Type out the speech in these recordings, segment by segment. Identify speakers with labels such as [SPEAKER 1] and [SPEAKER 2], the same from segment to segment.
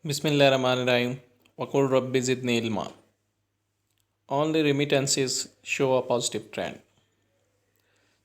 [SPEAKER 1] Bismillahirrahmanirrahim. Waqul Rabbi zidni ilma. Only remittances show a positive trend.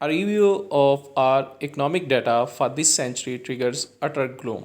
[SPEAKER 1] A review of our economic data for this century triggers utter gloom.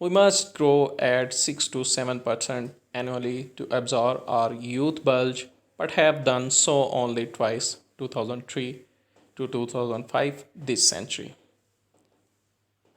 [SPEAKER 1] We must grow at 6 to 7% annually to absorb our youth bulge, but have done so only twice, 2003 to 2005 this century.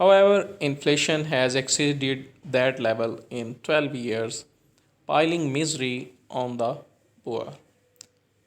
[SPEAKER 1] However, inflation has exceeded that level in 12 years, piling misery on the poor.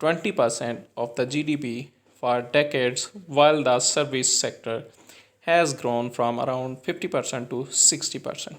[SPEAKER 1] 20% of the GDP for decades, while the service sector has grown from around 50% to 60%.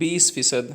[SPEAKER 1] 20%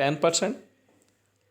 [SPEAKER 1] 10%।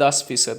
[SPEAKER 1] 10%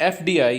[SPEAKER 1] FDI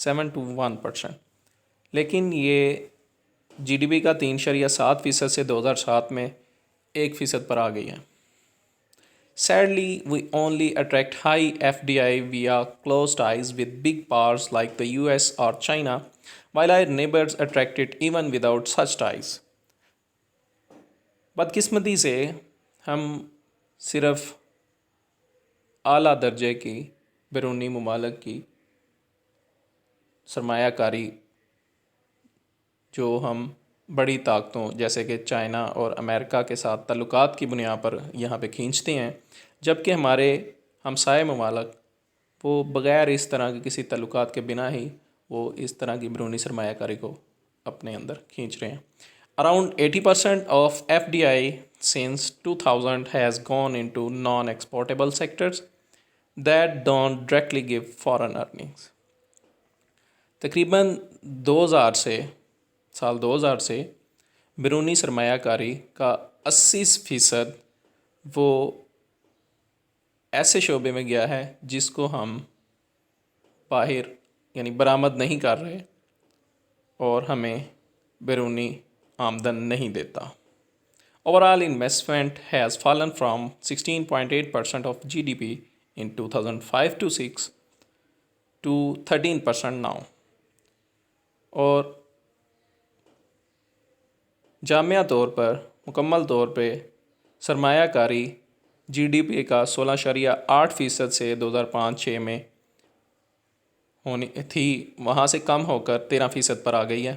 [SPEAKER 1] 7 to 1%. لیکن یہ جی D پی کا 3.7% سے 2007 میں 1% پر آ گئی ہے. Sadly, we only attract high FDI via close ties with big powers like the US or China, while our neighbors attract it even without such ties. بدقسمتی سے ہم صرف اعلیٰ درجے کی بیرونی ممالک کی سرمایہ کاری جو ہم بڑی طاقتوں جیسے کہ چائنا اور امریکہ کے ساتھ تعلقات کی بنیاد پر یہاں پہ کھینچتے ہیں، جبکہ ہمارے ہمسائے ممالک وہ بغیر اس طرح کے کسی تعلقات کے بنا ہی وہ اس طرح کی بیرونی سرمایہ کاری کو اپنے اندر کھینچ رہے ہیں. Around 80% of FDI since 2000 has gone into non-exportable sectors that don't directly give foreign earnings. تقریباً سال 2000 سے بیرونی سرمایہ کاری کا 80% وہ ایسے شعبے میں گیا ہے جس کو ہم باہر یعنی برآمد نہیں کر رہے اور ہمیں بیرونی آمدن نہیں دیتا. Overall investment has fallen from 16.8% of GDP in 2005 to 6 to 13% now. اور جامع طور پر مکمل طور پہ سرمایہ کاری جی ڈی پی کا 16.8% سے 2005-6 میں ہونی تھی، وہاں سے کم ہو کر 13% پر آ گئی ہے.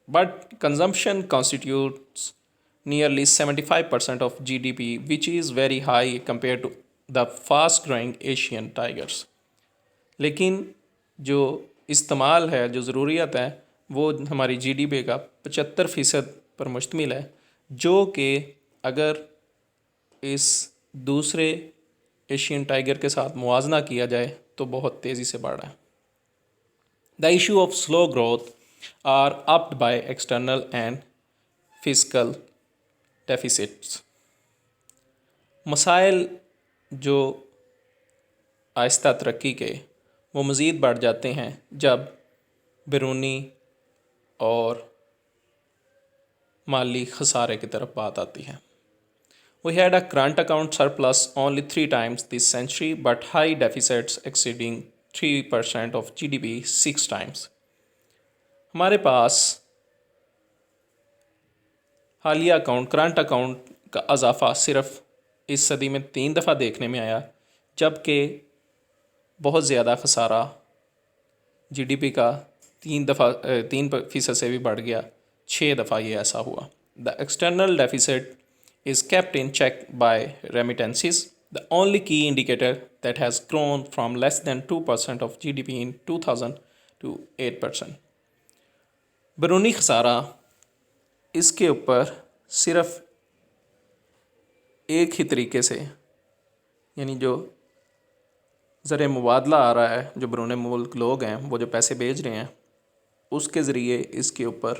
[SPEAKER 1] But consumption constitutes nearly 75% of G D P which is very high compared to the fast growing Asian tigers. لیکن جو استعمال ہے، جو ضروریات ہے، وہ ہماری جی ڈی پی کا 75% پر مشتمل ہے، جو کہ اگر اس دوسرے ایشین ٹائیگر کے ساتھ موازنہ کیا جائے تو بہت تیزی سے بڑھ رہا ہے. The issue of slow growth are upped by external and fiscal deficits. مسائل جو آہستہ ترقی کے وہ مزید بڑھ جاتے ہیں جب بیرونی اور مالی خسارے کی طرف بات آتی ہے. We had a current account surplus only 3 times this century, but high deficits exceeding 3% of GDP 6 times. ہمارے پاس حالیہ کرنٹ اکاؤنٹ کا اضافہ صرف اس صدی میں 3 دفعہ دیکھنے میں آیا، جبکہ بہت زیادہ خسارہ جی ڈی پی کا 3% سے بھی بڑھ گیا، 6 دفعہ یہ ایسا ہوا. The external deficit is kept in check by remittances, the only key indicator that has grown from less than 2% of GDP in 2000 to 8%. بیرونی خسارہ اس کے اوپر صرف ایک ہی طریقے سے، یعنی جو زر مبادلہ آ رہا ہے، جو بیرون ملک لوگ ہیں وہ جو پیسے بھیج رہے ہیں، اس کے ذریعے اس کے اوپر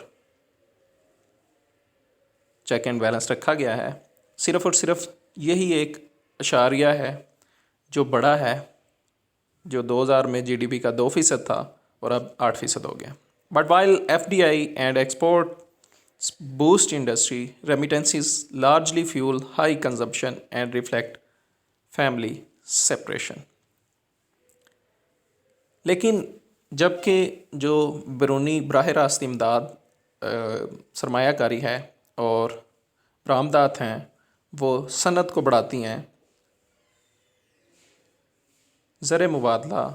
[SPEAKER 1] چیک اینڈ بیلنس رکھا گیا ہے. صرف اور صرف یہی ایک اشاریہ ہے جو بڑا ہے، جو 2000 میں جی ڈی پی کا 2% تھا اور اب 8% ہو گیا. But while F D I and export boost industry, remittances largely fuel high consumption and reflect family separation. لیکن جبکہ جو بیرونی براہ راست امداد سرمایہ کاری ہے اور برآمدات ہیں وہ صنعت کو بڑھاتی ہیں، زر مبادلہ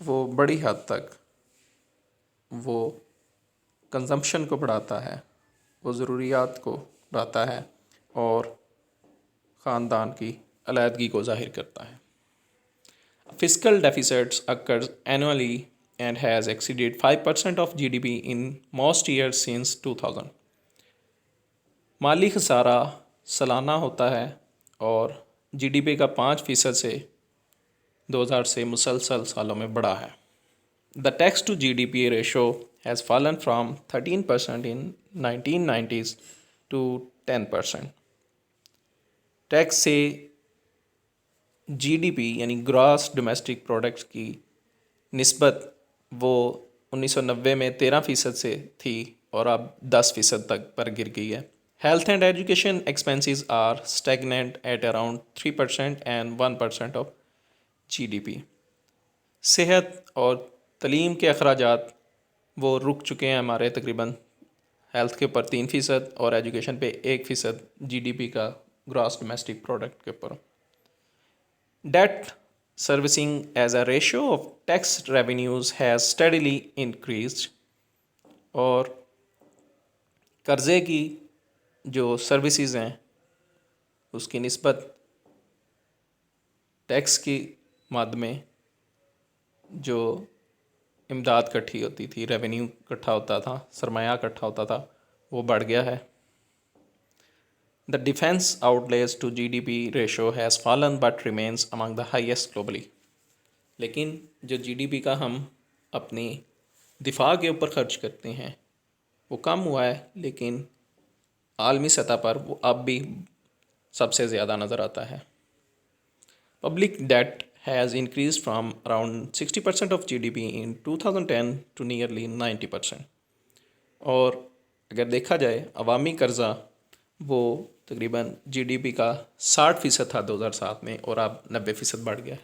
[SPEAKER 1] وہ بڑی حد تک وہ کنزمپشن کو بڑھاتا ہے، وہ ضروریات کو بڑھاتا ہے اور خاندان کی علیحدگی کو ظاہر کرتا ہے. Fiscal deficits occurs annually and has exceeded 5% of GDP in most years since 2000. مالی خسارہ سالانہ ہوتا ہے اور جی ڈی پی کا 5% سے 2000 سے مسلسل سالوں میں بڑھا ہے. The tax to GDP ratio has fallen from 13% in 1990s to 10%. Tax سے جی ڈی پی یعنی گراس ڈومیسٹک پروڈکٹ کی نسبت وہ 1990 میں 13% سے تھی اور اب 10% تک پر گر گئی ہے. Health and education expenses are stagnant at around 3% and 1% of GDP. صحت اور تعلیم کے اخراجات وہ رک چکے ہیں ہمارے تقریباً ہیلتھ کے اوپر 3% اور ایجوکیشن پہ 1% GDP کا گراس ڈومیسٹک پروڈکٹ کے اوپر. Debt servicing as a ratio of tax revenues has steadily increased. اور قرضے کی جو سروسز ہیں اس کی نسبت ٹیکس کی مد میں جو امداد اکٹھی ہوتی تھی، ریونیو اکٹھا ہوتا تھا، سرمایہ اکٹھا ہوتا تھا، وہ بڑھ گیا ہے. The defence outlays to GDP ratio has fallen but remains among the highest globally. لیکن جو GDP کا ہم اپنی دفاع کے اوپر خرچ کرتے ہیں وہ کم ہوا ہے، لیکن عالمی سطح پر وہ اب بھی سب سے زیادہ نظر آتا ہے. Public debt has increased from around 60% of GDP in 2010 to nearly 90%. اور اگر دیکھا جائے عوامی قرضہ وہ تقریباً GDP کا 60% تھا 2007 میں اور اب 90% بڑھ گیا ہے.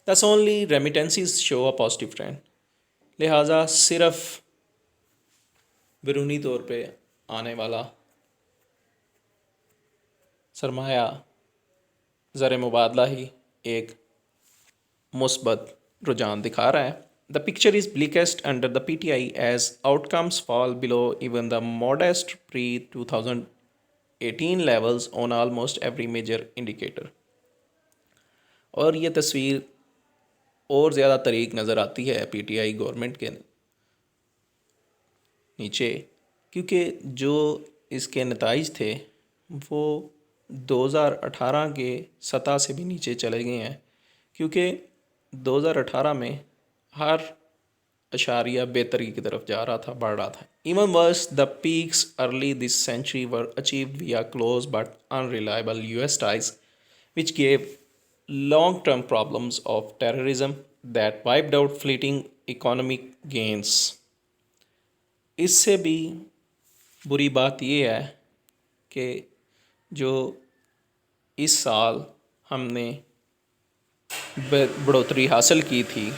[SPEAKER 1] Thus only remittances show a positive trend. لہٰذا صرف بیرونی طور پہ آنے والا سرمایہ زر مبادلہ ہی ایک مثبت رجحان دکھا رہا ہے. The picture is bleakest under the PTI as out comes fall below even the modest pre-2018 levels on almost every major indicator. اور یہ تصویر اور زیادہ طریق نظر آتی ہے PTI گورنمنٹ کے نیچے، کیونکہ جو اس کے نتائج تھے وہ 2018 کے سطح سے بھی نیچے چلے گئے ہیں، کیونکہ 2018 میں ہر اشاریہ بہتری کی طرف جا رہا تھا، بڑھ رہا تھا. Even worse the peaks early this century were achieved via close but unreliable US ties which gave long-term problems of terrorism that wiped out fleeting economic gains. اس سے بھی بری بات یہ ہے کہ جو اس سال ہم نے بڑھوتری حاصل کی تھی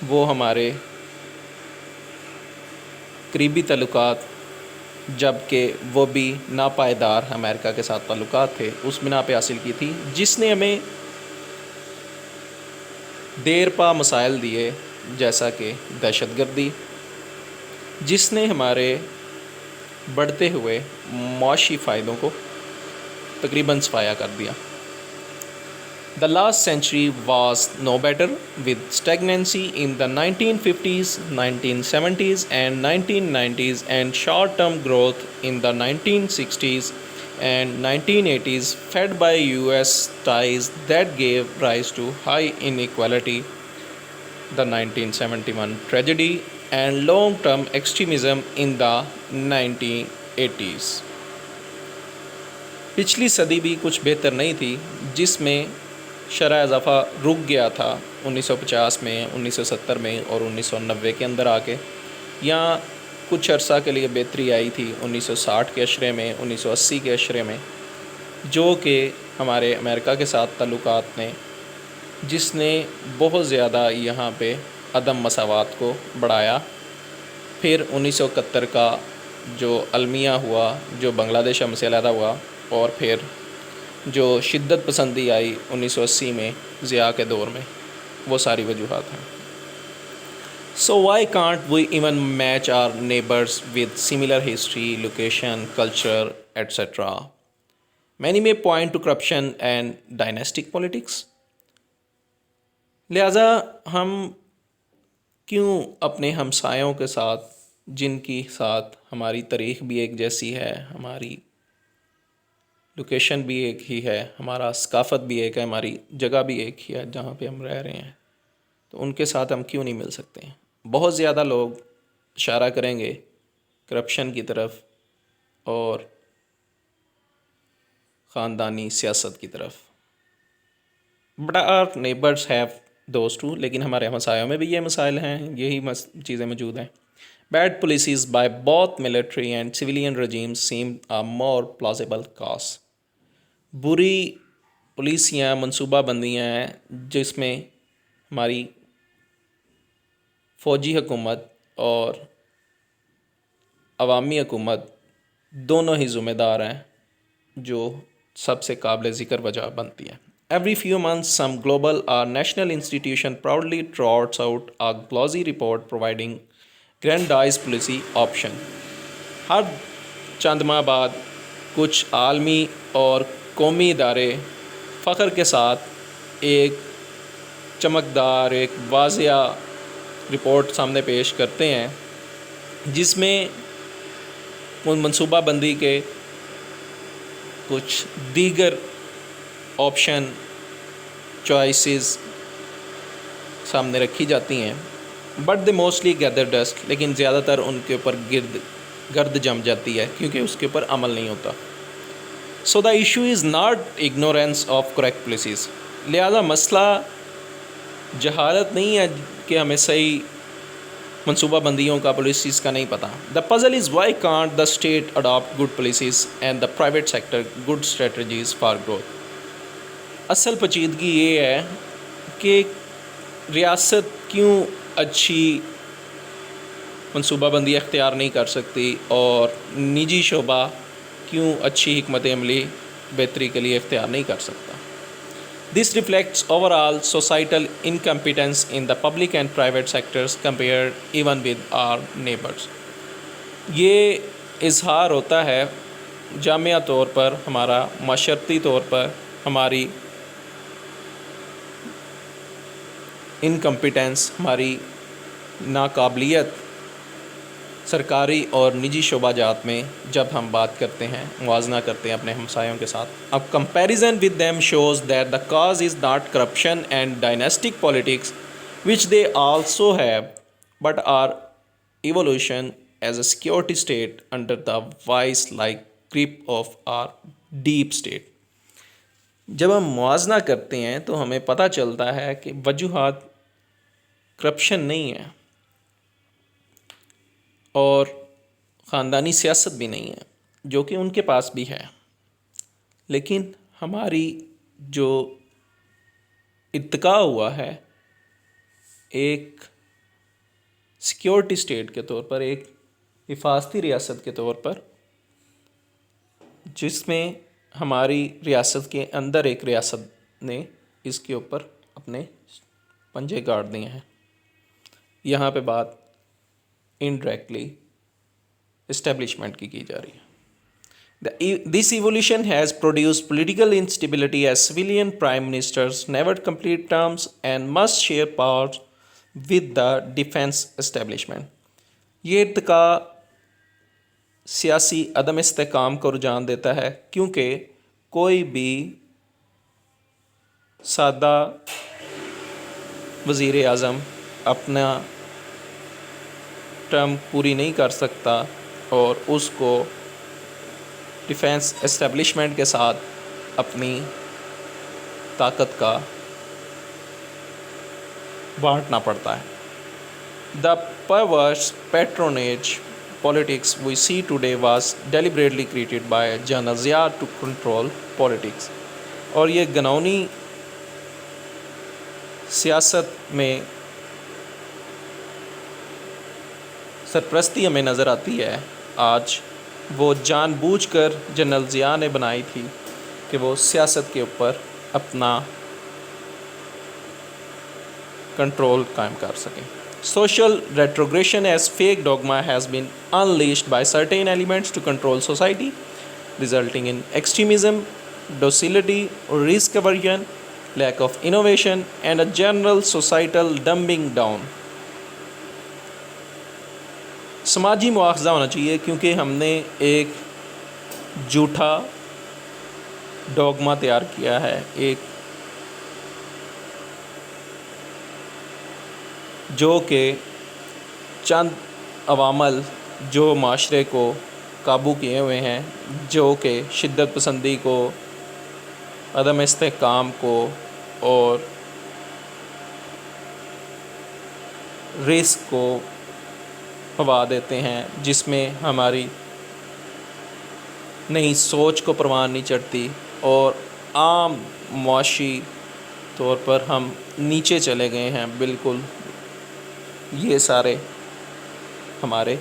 [SPEAKER 1] وہ ہمارے قریبی تعلقات، جب کہ وہ بھی ناپائیدار امریکہ کے ساتھ تعلقات تھے، اس بنا پہ حاصل کی تھی، جس نے ہمیں دیر پا مسائل دیے جیسا کہ دہشت گردی، جس نے ہمارے بڑھتے ہوئے معاشی فائدوں کو تقریباً صفایا کر دیا. The last century was no better, with stagnancy in the 1950s, 1970s and 1990s and short-term growth in the 1960s and 1980s, fed by US ties that gave rise to high inequality, the 1971 tragedy and long-term extremism in the 1980s. پچھلی صدی بھی کچھ بہتر نہیں تھی، جس میں شرح اضافہ رک گیا تھا 1950 میں، 1970 میں اور 1990 کے اندر آ کے. یہاں کچھ عرصہ کے لیے بہتری آئی تھی 1960 کے عشرے میں، 1980 کے عشرے میں، جو کہ ہمارے امریکہ کے ساتھ تعلقات نے، جس نے بہت زیادہ یہاں پہ عدم مساوات کو بڑھایا. پھر 1971 کا جو المیہ ہوا، جو بنگلہ دیش ہم سے علیحدہ ہوا، اور پھر جو شدت پسندی آئی 1980 میں ضیاء کے دور میں، وہ ساری وجوہات ہیں. So why can't we even match our neighbors with similar history, location, culture, etc.? Many may point to corruption and dynastic politics. لہٰذا ہم کیوں اپنے ہمسایوں کے ساتھ، جن کی ساتھ ہماری تاریخ بھی ایک جیسی ہے، ہماری لوکیشن بھی ایک ہی ہے، ہمارا ثقافت بھی ایک ہے، ہماری جگہ بھی ایک ہی ہے جہاں پہ ہم رہ رہے ہیں، تو ان کے ساتھ ہم کیوں نہیں مل سکتے ہیں؟ بہت زیادہ لوگ اشارہ کریں گے کرپشن کی طرف اور خاندانی سیاست کی طرف. But our neighbors have those too, لیکن ہمارے ہمسایوں میں بھی یہ مسائل ہیں، یہی چیزیں موجود ہیں. Bad policies by both military and civilian regimes seem more plausible cause. بری پولیسیاں، منصوبہ بندیاں ہیں جس میں ہماری فوجی حکومت اور عوامی حکومت دونوں ہی ذمہ دار ہیں، جو سب سے قابل ذکر وجہ بنتی ہے. Every few months, some global or national institution proudly trots out a glossy report providing grandiose policy option. ہر چند ماہ بعد کچھ عالمی اور قومی ادارے فخر کے ساتھ ایک چمکدار، ایک واضح رپورٹ سامنے پیش کرتے ہیں جس میں منصوبہ بندی کے کچھ دیگر آپشن چوائسیز سامنے رکھی جاتی ہیں. But they mostly gather dust, لیکن زیادہ تر ان کے اوپر گرد جم جاتی ہے کیونکہ اس کے اوپر عمل نہیں ہوتا. So the issue is not ignorance of correct policies. لہذا مسئلہ جہالت نہیں ہے کہ ہمیں صحیح منصوبہ بندیوں کا، پالیسیز کا نہیں پتہ. The puzzle is why can't the state adopt good policies and the private sector good strategies for growth. اصل پیچیدگی یہ ہے کہ ریاست کیوں اچھی منصوبہ بندی اختیار نہیں کر سکتی اور نجی شعبہ کیوں اچھی حکمت عملی بہتری کے لیے اختیار نہیں کر سکتا. This reflects overall societal incompetence in the public and private sectors compared even with our neighbors. یہ اظہار ہوتا ہے جامعہ طور پر، ہمارا معاشرتی طور پر ہماری انکمپیٹنس، ہماری ناقابلیت سرکاری اور نجی شعبہ جات میں جب ہم بات کرتے ہیں، موازنہ کرتے ہیں اپنے ہمسایوں کے ساتھ. اب comparison with them shows that the cause is not corruption and dynastic politics, which they also have, but are evolution as a security state under the vice-like grip of our deep state. جب ہم موازنہ کرتے ہیں تو ہمیں پتہ چلتا ہے کہ وجوہات کرپشن نہیں ہے اور خاندانی سیاست بھی نہیں ہے، جو کہ ان کے پاس بھی ہے، لیکن ہماری جو اتقاء ہوا ہے ایک سیکیورٹی اسٹیٹ کے طور پر، ایک حفاظتی ریاست کے طور پر، جس میں ہماری ریاست کے اندر ایک ریاست نے اس کے اوپر اپنے پنجے گاڑ دیے ہیں. یہاں پہ بات انڈائریکٹلی اسٹیبلشمنٹ کی جا رہی ہے. This evolution has produced political instability as civilian prime ministers never complete terms and must share powers with the defense establishment. یہ ارتقاء سیاسی عدم استحکام کو رجحان دیتا ہے کیونکہ کوئی بھی سادہ وزیر اعظم اپنا ٹرم پوری نہیں کر سکتا اور اس کو ڈیفنس اسٹیبلشمنٹ کے ساتھ اپنی طاقت کا بانٹنا پڑتا ہے. The perverse patronage politics we see today was deliberately created by General Zia to control politics. اور یہ گنونی سیاست میں سرپرستی ہمیں نظر آتی ہے آج، وہ جان بوجھ کر جنرل ضیاء نے بنائی تھی کہ وہ سیاست کے اوپر اپنا کنٹرول قائم کر سکیں. Social retrogression as fake dogma has been unleashed by certain elements to control society, resulting in extremism, docility, risk aversion, lack of innovation, and a general societal dumbing down. سماجی مواخذہ ہونا چاہیے کیونکہ ہم نے ایک جھوٹا ڈوگما تیار کیا ہے، ایک جو کہ چند عوامل جو معاشرے کو قابو کیے ہوئے ہیں، جو کہ شدت پسندی کو، عدم استحکام کو اور رسک کو ہوا دیتے ہیں، جس میں ہماری نئی سوچ کو پروان نہیں چڑھتی اور عام معاشی طور پر ہم نیچے چلے گئے ہیں بالکل. یہ سارے ہمارے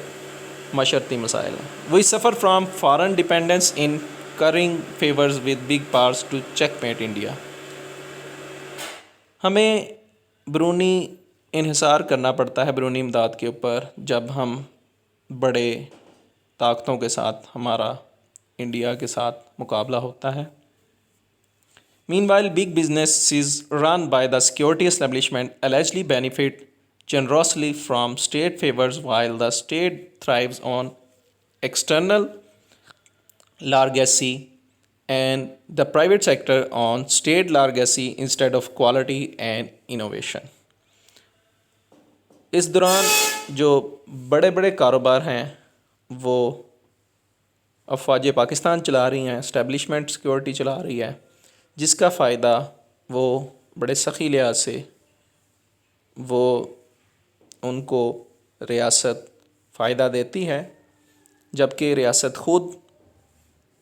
[SPEAKER 1] معاشرتی مسائل ہیں. We suffer from foreign dependence in currying favours with big powers to checkmate India. ہمیں بیرونی انحصار کرنا پڑتا ہے بیرونی امداد کے اوپر جب ہم بڑے طاقتوں کے ساتھ ہمارا انڈیا کے ساتھ مقابلہ ہوتا ہے. Meanwhile, big businesses run by the security establishment allegedly benefit generously from state favors while the state thrives on external largesse and the private sector on state largesse instead of quality and innovation. اس دوران جو بڑے بڑے کاروبار ہیں وہ افواج پاکستان چلا رہی ہیں، اسٹیبلشمنٹ سیکورٹی چلا رہی ہے، جس کا فائدہ وہ بڑے سخی لحاظ سے وہ ان کو ریاست فائدہ دیتی ہے، جبکہ ریاست خود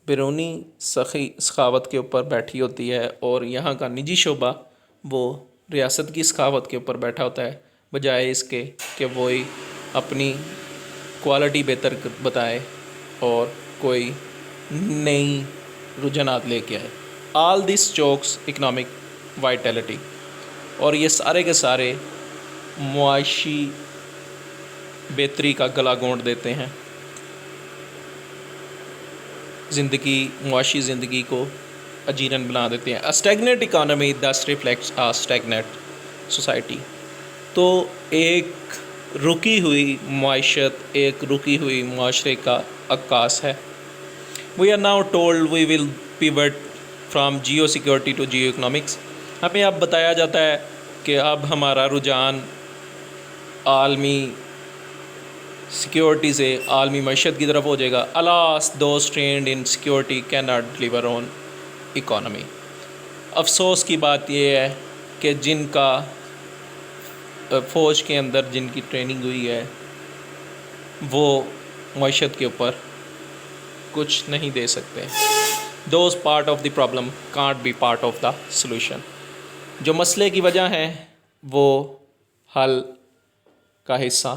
[SPEAKER 1] بیرونی سخاوت کے اوپر بیٹھی ہوتی ہے اور یہاں کا نجی شعبہ وہ ریاست کی سخاوت کے اوپر بیٹھا ہوتا ہے، بجائے اس کے کہ وہی اپنی کوالٹی بہتر بتائے اور کوئی نئی رجحانات لے کے آئے. آل دس چوکس اکنامک وائٹیلٹی، اور یہ سارے کے سارے معاشی بہتری کا گلا گھونٹ دیتے ہیں، معاشی زندگی کو اجیرن بنا دیتے ہیں. اسٹیگنیٹ اکانومی دس ریفلیکٹس آ اسٹیگنیٹ سوسائٹی. تو ایک رکی ہوئی معیشت، ایک رکی ہوئی معاشرے کا عکاس ہے. We are now told we will pivot from geosecurity to geoeconomics. ہمیں اب بتایا جاتا ہے کہ اب ہمارا رجحان عالمی سیکیورٹی سے عالمی معیشت کی طرف ہو جائے گا. Alas those trained in security can not deliver on economy. افسوس کی بات یہ ہے کہ جن کا فوج کے اندر جن کی ٹریننگ ہوئی ہے وہ معیشت کے اوپر کچھ نہیں دے سکتے. Those part of the problem can't be part of the solution. جو مسئلے کی وجہ ہیں وہ حل کا حصہ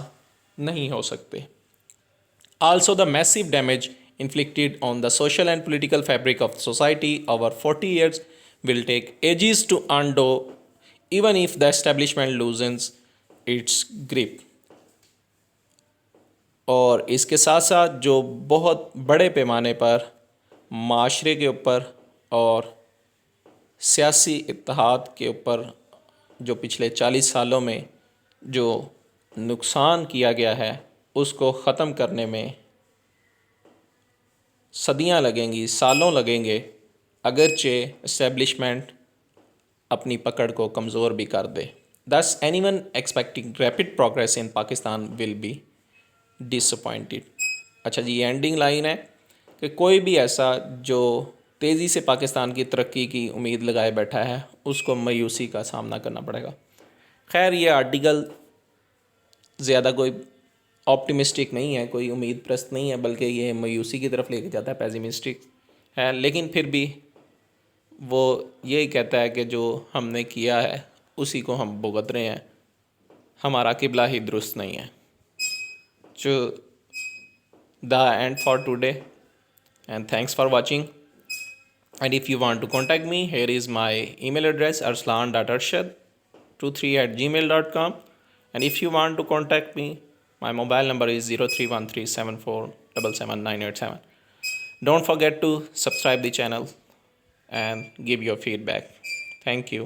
[SPEAKER 1] نہیں ہو سکتے. Also the massive damage inflicted on the social and political fabric of society over 40 years will take ages to undo even if the establishment loosens its grip. اور اس کے ساتھ ساتھ جو بہت بڑے پیمانے پر معاشرے کے اوپر اور سیاسی اتحاد کے اوپر جو پچھلے 40 سالوں میں جو نقصان کیا گیا ہے اس کو ختم کرنے میں صدیاں لگیں گی، سالوں لگیں گے، اگرچہ اسٹیبلشمنٹ اپنی پکڑ کو کمزور بھی کر دے. Thus anyone expecting rapid progress in Pakistan will be disappointed. اچھا جی، یہ اینڈنگ لائن ہے کہ کوئی بھی ایسا جو تیزی سے پاکستان کی ترقی کی امید لگائے بیٹھا ہے اس کو مایوسی کا سامنا کرنا پڑے گا. خیر، یہ آرٹیکل زیادہ کوئی آپٹیمسٹک نہیں ہے، کوئی امید پرست نہیں ہے، بلکہ یہ مایوسی کی طرف لے کے جاتا ہے، پیسیمسٹک ہے. لیکن پھر بھی وہ یہی کہتا ہے کہ جو ہم نے کیا ہے اسی کو ہم بھگت رہے ہیں، ہمارا قبلہ ہی درست نہیں ہے. جو دا and for today and thanks for watching. And if you want to contact me, here is my email address arslan.arshad23@gmail.com. And if you want to contact me, my mobile number is 031374777987. Don't forget to subscribe the channel and give your feedback. Thank you.